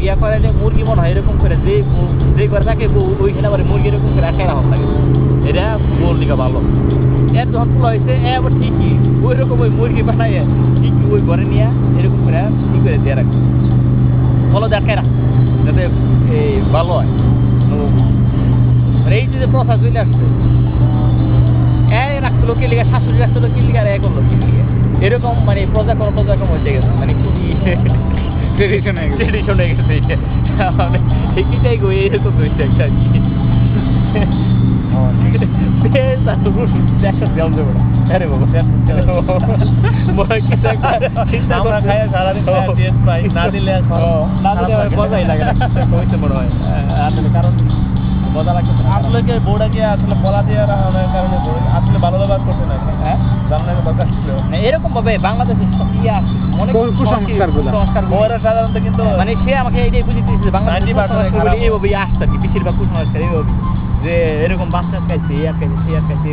ইয়া করে যে মুরগি মনে হয় এরকম করে যে করে থাকে ওইখানে আবার মুরগি এরকম করে আটকায় রাখা থাকে এটা গোল দিকে ভালো এর যখন ফুল হয়েছে আবার ঠিকই ওই রকম ওই মুরগি বানায় ঠিকই ওই ঘরে নিয়ে এরকম করে ঠিক করে দিয়ে রাখবে ফলো দেখায় রাখ যাতে এই ভালো হয় এই যে প্রথা চলে আসছে রাখছিল কি লিখে শাশুড়ি রাখছিল কি লিখে আর এ করলো কি লিখে এরকম মানে প্রজা কম হয়ে গেছে মানে খুবই ট্রেডিশন হয়ে গেছে মানে ঠিকই গো এরকম হয়েছে একটা কারণ মজা লাগছে আসলে কি বউটা কি আসলে পলা দিয়ে কারণে আসলে ভালো ব্যবহার করছে না হ্যাঁ জানার দরকার ছিল এরকম ভাবে বাংলাদেশে কি আছে অনেক কুসংস্কার বউরা সাধারণত কিন্তু মানে সে আমাকে এইটাই বুঝিয়ে দিয়েছে বাংলাদেশে এইভাবে আসছে আর কি বেশিরভাগ কুসংস্কার এইভাবে যে এরকম বাচ্চা খাইছে আর খাইছে সে আর খাইছে